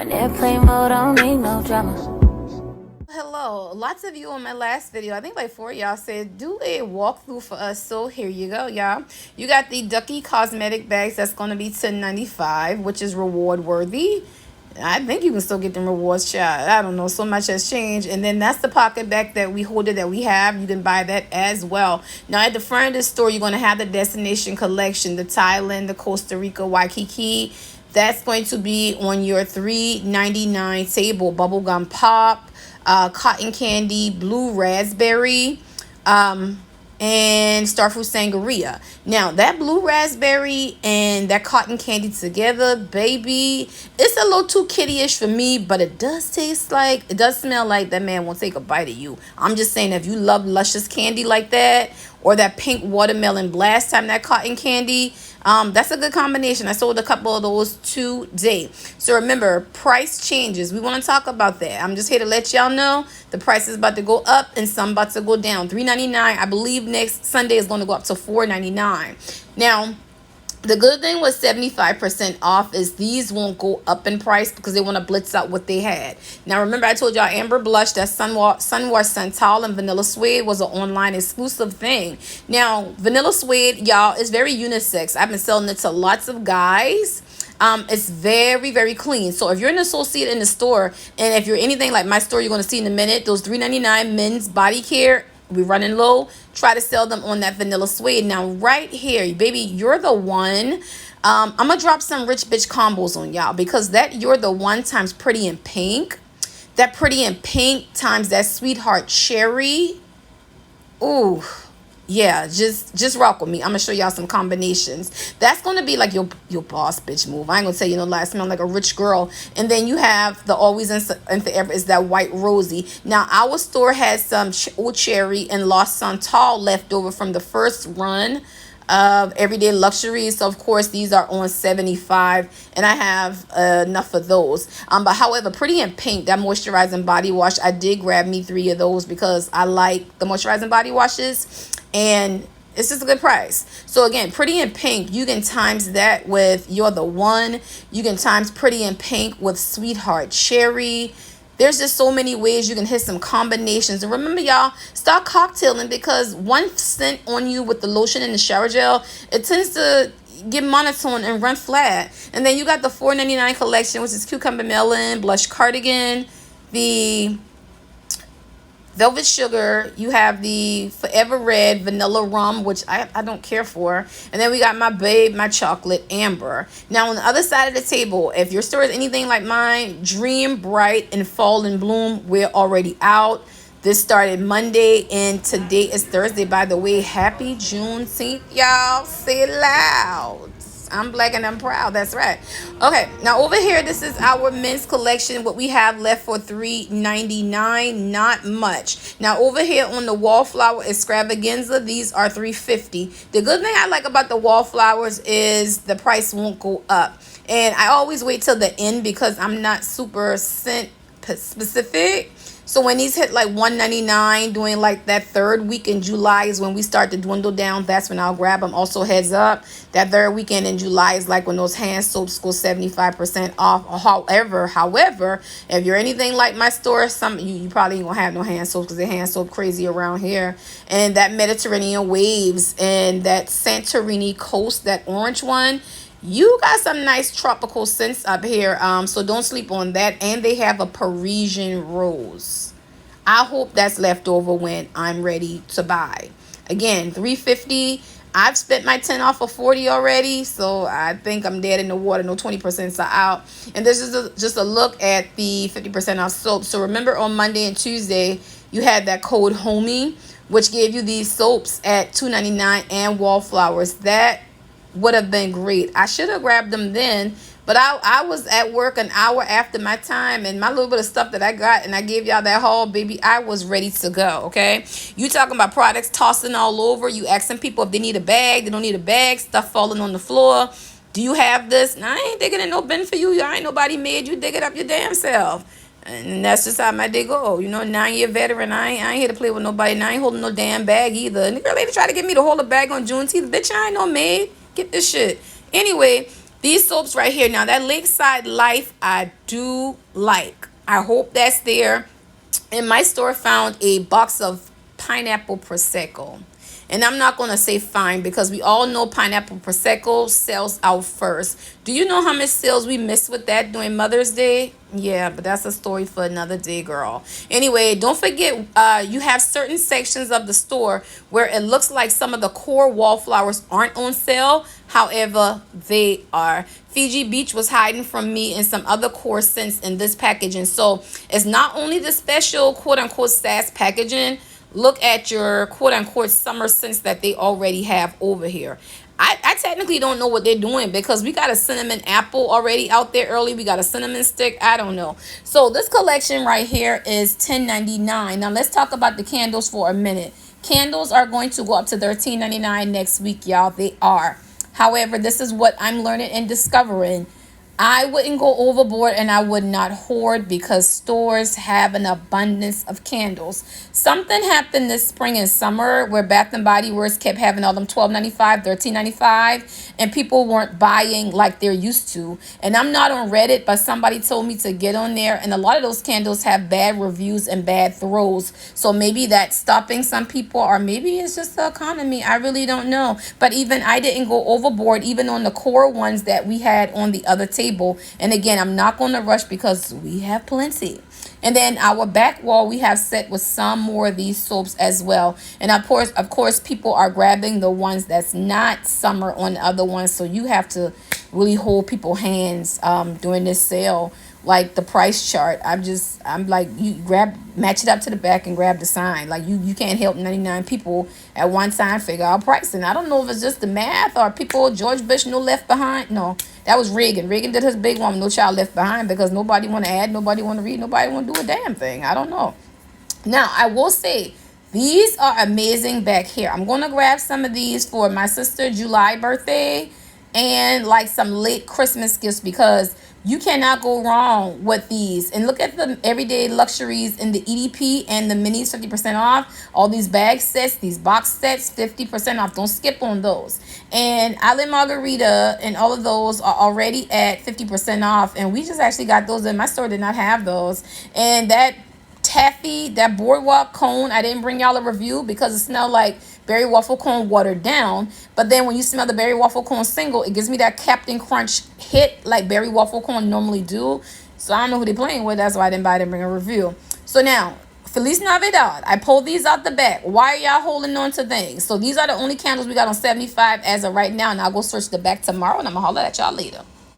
in airplane mode, I don't need no drama. Hello, lots of you on my last video, I think like 4 of y'all said do a walkthrough for us, so here you go, y'all. You got the Ducky cosmetic bags. That's going to be $10.95, which is reward worthy. I think you can still get them rewards, child. I don't know, so much has changed. And then that's the pocket bag that we hold it, that we have. You can buy that as well. Now at the front of the store, you're going to have the destination collection, the Thailand, the Costa Rica, Waikiki. That's going to be on your $3.99 table. Bubblegum pop, cotton candy, blue raspberry, and starfruit sangria. Now that blue raspberry and that cotton candy together, baby, it's a little too kiddie-ish for me, but it does smell like that man won't take a bite of you. I'm just saying, if you love luscious candy like that, or that pink watermelon blast time, that cotton candy, that's a good combination. I sold a couple of those today. So remember, price changes. We want to talk about that. I'm just here to let y'all know the price is about to go up and some about to go down. $3.99. I believe next Sunday is going to go up to $4.99. Now, the good thing with 75% off is these won't go up in price because they want to blitz out what they had. Now, remember I told y'all Amber Blush, that Sunwash Santal and Vanilla Suede was an online exclusive thing. Now, Vanilla Suede, y'all, is very unisex. I've been selling it to lots of guys. It's very, very clean. So if you're an associate in the store, and if you're anything like my store, you're going to see in a minute, those $3.99 men's body care, we're running low. Try to sell them on that Vanilla Suede. Now, right here, baby, you're the one. I'm going to drop some rich bitch combos on y'all, because that you're the one times Pretty in Pink. That Pretty in Pink times that Sweetheart Cherry. Ooh. Yeah, just rock with me. I'm going to show y'all some combinations. That's going to be like your boss bitch move. I ain't going to tell you no lie. I smell like a rich girl. And then you have the Always and Forever is that White Rosy. Now, our store has some Old Cherry and Lost Santal left over from the first run of Everyday Luxuries. So, of course, these are on 75, and I have enough of those. But however, Pretty in Pink, that moisturizing body wash, I did grab me 3 of those because I like the moisturizing body washes. And it's just a good price. So again, Pretty in Pink, you can times that with You're the One. You can times Pretty in Pink with Sweetheart Cherry. There's just so many ways you can hit some combinations. And remember, y'all, start cocktailing, because one scent on you with the lotion and the shower gel, it tends to get monotone and run flat. And then you got the $4.99 collection, which is Cucumber Melon, Blush Cardigan, the Velvet Sugar, you have the Forever Red Vanilla Rum, which I don't care for. And then we got my Babe, my Chocolate Amber. Now, on the other side of the table, if your store is anything like mine, Dream Bright and Fall and Bloom, we're already out. This started Monday, and today is Thursday. By the way, happy Juneteenth, y'all. Say it loud. I'm black and I'm proud. That's right. Okay, now over here, this is our men's collection. What we have left for $3.99, not much. Now over here on the Wallflower Extravaganza, these are $3.50. The good thing I like about the Wallflowers is the price won't go up. And I always wait till the end because I'm not super scent specific. So when these hit like $1.99, doing like that third week in July is when we start to dwindle down. That's when I'll grab them. Also, heads up, that third weekend in July is like when those hand soaps go 75% off. However, if you're anything like my store, you probably ain't gonna have no hand soaps because they're hand soap crazy around here. And that Mediterranean Waves and that Santorini Coast, that orange one, you got some nice tropical scents up here, so don't sleep on that. And they have a Parisian Rose. I hope that's left over when I'm ready to buy. Again, $3.50. I've spent my 10 off of 40 already, so I think I'm dead in the water. No 20% are out. And this is just a look at the 50% off soap. So remember, on Monday and Tuesday, you had that code HOMIE, which gave you these soaps at $2.99 and Wallflowers. That would have been great. I should have grabbed them then, but I was at work an hour after my time, and my little bit of stuff that I got, and I gave y'all that haul, baby, I was ready to go. Okay, you talking about products tossing all over, you asking people if they need a bag, they don't need a bag, stuff falling on the floor. Do you have this? Now, I ain't digging in no bin for you. I ain't nobody made you dig it up your damn self. And that's just how my day go. You know, 9-year veteran. I ain't here to play with nobody. And I ain't holding no damn bag either. And the girl lady tried to get me to hold a bag on Juneteenth. Bitch, I ain't no maid. Get this shit. Anyway, These soaps right here. Now that Lakeside Life, I do like. I hope that's there. In my store, found a box of pineapple prosecco, and I'm not going to say fine because we all know pineapple prosecco sells out first. Do you know how much sales we missed with that during Mother's Day? Yeah, but that's a story for another day, girl. Anyway, don't forget, you have certain sections of the store where it looks like some of the core wallflowers aren't on sale. However, they are. Fiji Beach was hiding from me and some other core scents in this packaging. So it's not only the special quote unquote S.A.S packaging. Look at your quote unquote summer scents that they already have over here. I technically don't know what they're doing because we got a cinnamon apple already out there early. We got a cinnamon stick. I don't know. So this collection right here is $10.99. Now let's talk about the candles for a minute. Candles are going to go up to $13.99 next week, y'all. They are. However, this is what I'm learning and discovering. I wouldn't go overboard and I would not hoard because stores have an abundance of candles. Something happened this spring and summer where Bath and Body Works kept having all them $12.95, $13.95, and people weren't buying like they're used to. And I'm not on Reddit, but somebody told me to get on there, and a lot of those candles have bad reviews and bad throws. So maybe that's stopping some people, or maybe it's just the economy. I really don't know. But even I didn't go overboard, even on the core ones that we had on the other table. And again, I'm not going to rush because we have plenty. And then our back wall, we have set with some more of these soaps as well. And of course, people are grabbing the ones that's not summer on the other ones. So you have to really hold people's hands during this sale. Like the price chart, I'm like, you match it up to the back and grab the sign. Like you can't help 99 people at one time figure out pricing. I don't know if it's just the math or people, George Bush, no left behind. No, that was Reagan. Reagan did his big one, no child left behind, because nobody want to add, nobody want to read, nobody want to do a damn thing. I don't know. Now, I will say, these are amazing back here. I'm going to grab some of these for my sister July birthday and like some late Christmas gifts because you cannot go wrong with these. And look at the everyday luxuries in the EDP and the minis 50% off. All these bag sets, these box sets, 50% off. Don't skip on those. And Island Margarita and all of those are already at 50% off. And we just actually got those in. My store did not have those. And that taffy, that boardwalk cone, I didn't bring y'all a review because it smelled like berry waffle cone watered down. But then when you smell the berry waffle cone single, it gives me that Captain Crunch hit like berry waffle cone normally do. So I don't know who they're playing with. That's why I didn't bring a review. So now, Feliz Navidad. I pulled these out the back. Why are y'all holding on to things? So these are the only candles we got on 75 as of right now. And I'll go search the back tomorrow and I'm going to holler at y'all later.